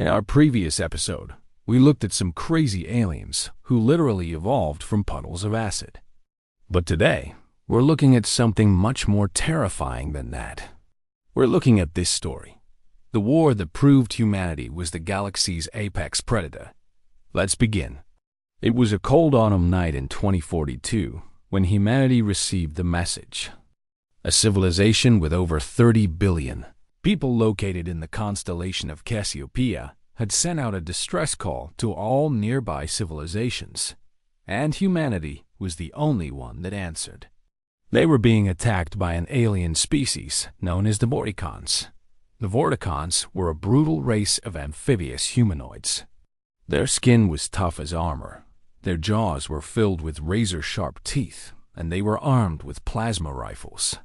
In our previous episode, we looked at some crazy aliens who literally evolved from puddles of acid. But today, we're looking at something much more terrifying than that. We're looking at this story, the war that proved humanity was the galaxy's apex predator. Let's begin. It was a cold autumn night in 2042 when humanity received the message. A civilization with over 30 billion people located in the constellation of Cassiopeia had sent out a distress call to all nearby civilizations, and humanity was the only one that answered. They were being attacked by an alien species known as the Vorticaunts. The Vorticaunts were a brutal race of amphibious humanoids. Their skin was tough as armor. Their jaws were filled with razor-sharp teeth, and they were armed with plasma rifles.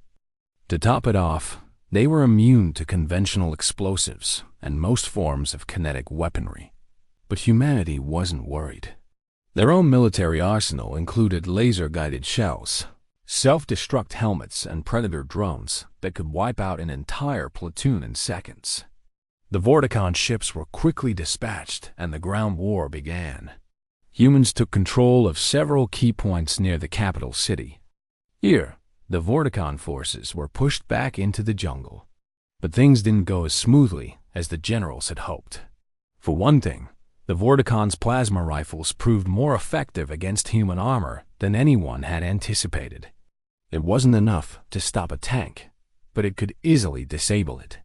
To top it off, they were immune to conventional explosives and most forms of kinetic weaponry. But humanity wasn't worried. Their own military arsenal included laser-guided shells, self-destruct helmets, and predator drones that could wipe out an entire platoon in seconds. The Vorticaunt ships were quickly dispatched, and the ground war began. Humans took control of several key points near the capital city. Here, the Vorticaunt forces were pushed back into the jungle. But things didn't go as smoothly as the generals had hoped. For one thing, the Vorticaunt's plasma rifles proved more effective against human armor than anyone had anticipated. It wasn't enough to stop a tank, but it could easily disable it.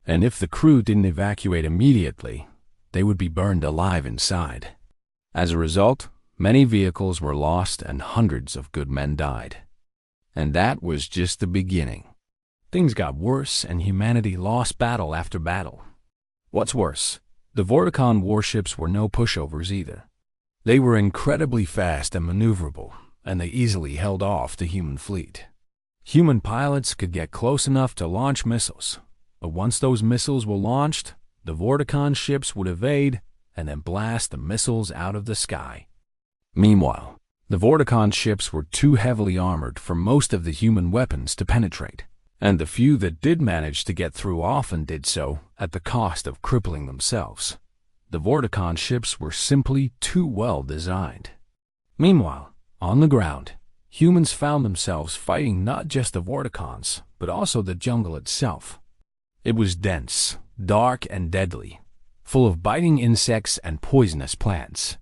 And if the crew didn't evacuate immediately, they would be burned alive inside. As a result, many vehicles were lost and hundreds of good men died. And that was just the beginning. Things got worse and humanity lost battle after battle. What's worse, the Vorticaunt warships were no pushovers either. They were incredibly fast and maneuverable, and they easily held off the human fleet. Human pilots could get close enough to launch missiles, but once those missiles were launched, the Vorticaunt ships would evade and then blast the missiles out of the sky. Meanwhile, the Vorticaunt ships were too heavily armored for most of the human weapons to penetrate, and the few that did manage to get through often did so at the cost of crippling themselves. The Vorticaunt ships were simply too well designed. Meanwhile, on the ground, humans found themselves fighting not just the Vorticaunts, but also the jungle itself. It was dense, dark, and deadly, full of biting insects and poisonous plants.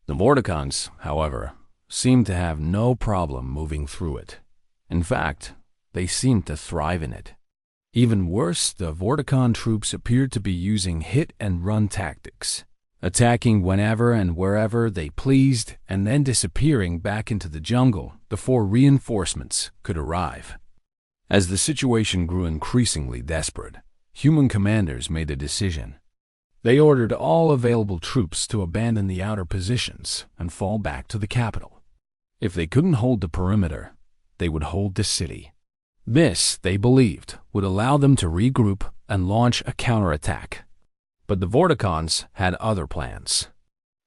The Vorticaunts, however, seemed to have no problem moving through it. In fact, they seemed to thrive in it. Even worse, the Vorticaunt troops appeared to be using hit-and-run tactics, attacking whenever and wherever they pleased and then disappearing back into the jungle before reinforcements could arrive. As the situation grew increasingly desperate, human commanders made a decision. They ordered all available troops to abandon the outer positions and fall back to the capital. If they couldn't hold the perimeter, they would hold the city. This, they believed, would allow them to regroup and launch a counterattack. But the Vorticaunts had other plans.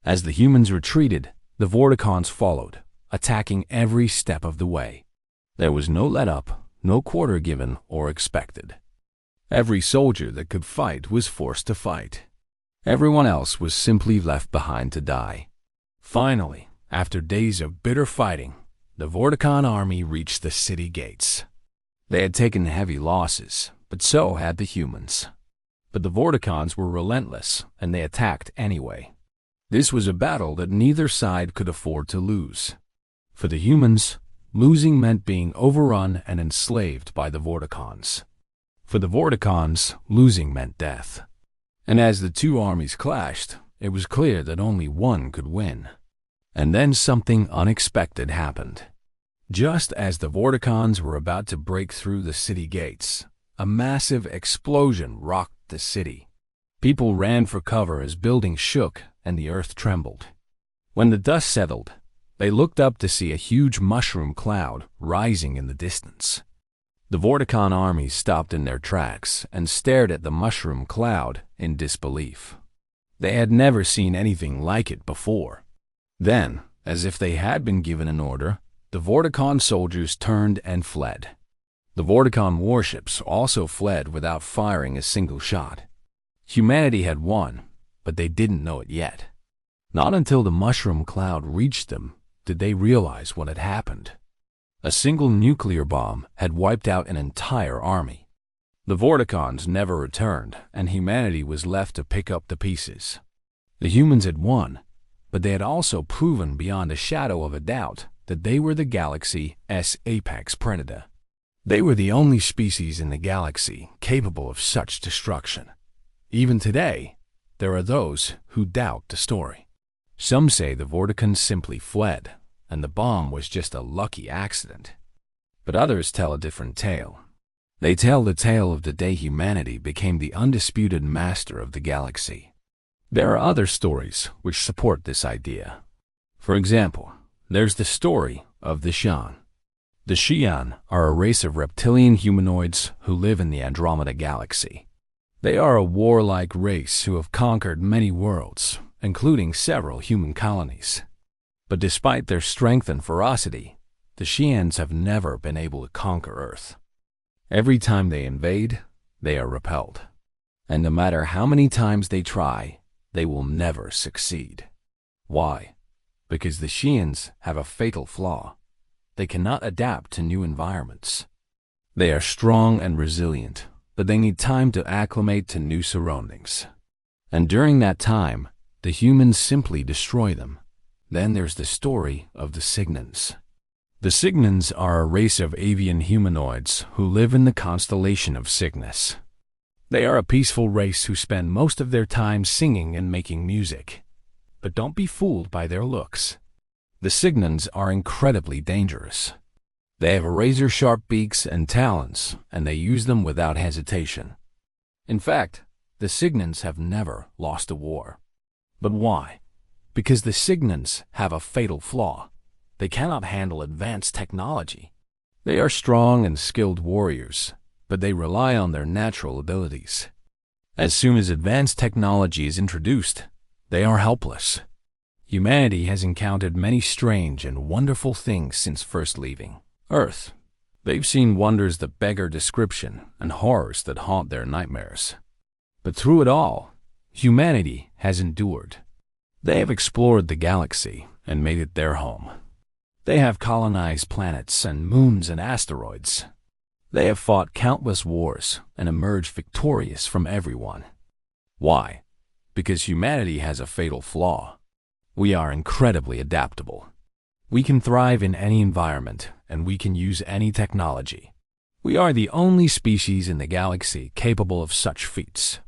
As the humans retreated, the Vorticaunts followed, attacking every step of the way. There was no let-up, no quarter given or expected. Every soldier that could fight was forced to fight. Everyone else was simply left behind to die. Finally, after days of bitter fighting, the Vorticaunt army reached the city gates. They had taken heavy losses, but so had the humans. But the Vorticaunts were relentless, and they attacked anyway. This was a battle that neither side could afford to lose. For the humans, losing meant being overrun and enslaved by the Vorticaunts. For the Vorticaunts, losing meant death. And as the two armies clashed, it was clear that only one could win. And then something unexpected happened. Just as the Vorticaunts were about to break through the city gates, a massive explosion rocked the city. People ran for cover as buildings shook and the earth trembled. When the dust settled, they looked up to see a huge mushroom cloud rising in the distance. The Vorticaunt army stopped in their tracks and stared at the mushroom cloud in disbelief. They had never seen anything like it before. Then, as if they had been given an order, the Vorticaunt soldiers turned and fled. The Vorticaunt warships also fled without firing a single shot. Humanity had won, but they didn't know it yet. Not until the mushroom cloud reached them did they realize what had happened. A single nuclear bomb had wiped out an entire army. The Vorticaunts never returned, and humanity was left to pick up the pieces. The humans had won, but they had also proven beyond a shadow of a doubt that they were the galaxy's apex predator. They were the only species in the galaxy capable of such destruction. Even today, there are those who doubt the story. Some say the Vorticaunts simply fled, and the bomb was just a lucky accident. But others tell a different tale. They tell the tale of the day humanity became the undisputed master of the galaxy. There are other stories which support this idea. For example, there's the story of the Xi'an. The Xi'an are a race of reptilian humanoids who live in the Andromeda Galaxy. They are a warlike race who have conquered many worlds, including several human colonies. But despite their strength and ferocity, the Xi'ans have never been able to conquer Earth. Every time they invade, they are repelled. And no matter how many times they try, they will never succeed. Why? Because the Xi'ans have a fatal flaw. They cannot adapt to new environments. They are strong and resilient, but they need time to acclimate to new surroundings. And during that time, the humans simply destroy them. Then there's the story of the Cygnans. The Cygnans are a race of avian humanoids who live in the constellation of Cygnus. They are a peaceful race who spend most of their time singing and making music. But don't be fooled by their looks. The Cygnans are incredibly dangerous. They have razor-sharp beaks and talons, and they use them without hesitation. In fact, the Cygnans have never lost a war. But why? Because the Cygnans have a fatal flaw. They cannot handle advanced technology. They are strong and skilled warriors, but they rely on their natural abilities. As soon as advanced technology is introduced, they are helpless. Humanity has encountered many strange and wonderful things since first leaving Earth. They've seen wonders that beggar description and horrors that haunt their nightmares. But through it all, humanity has endured. They have explored the galaxy and made it their home. They have colonized planets and moons and asteroids. They have fought countless wars and emerged victorious from every one. Why? Because humanity has a fatal flaw. We are incredibly adaptable. We can thrive in any environment, and we can use any technology. We are the only species in the galaxy capable of such feats.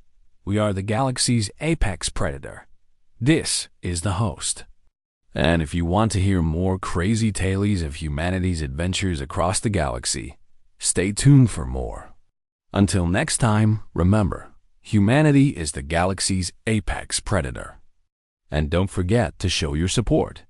We are the galaxy's apex predator. This is the host. And if you want to hear more crazy tales of humanity's adventures across the galaxy, stay tuned for more. Until next time, remember, humanity is the galaxy's apex predator. And don't forget to show your support.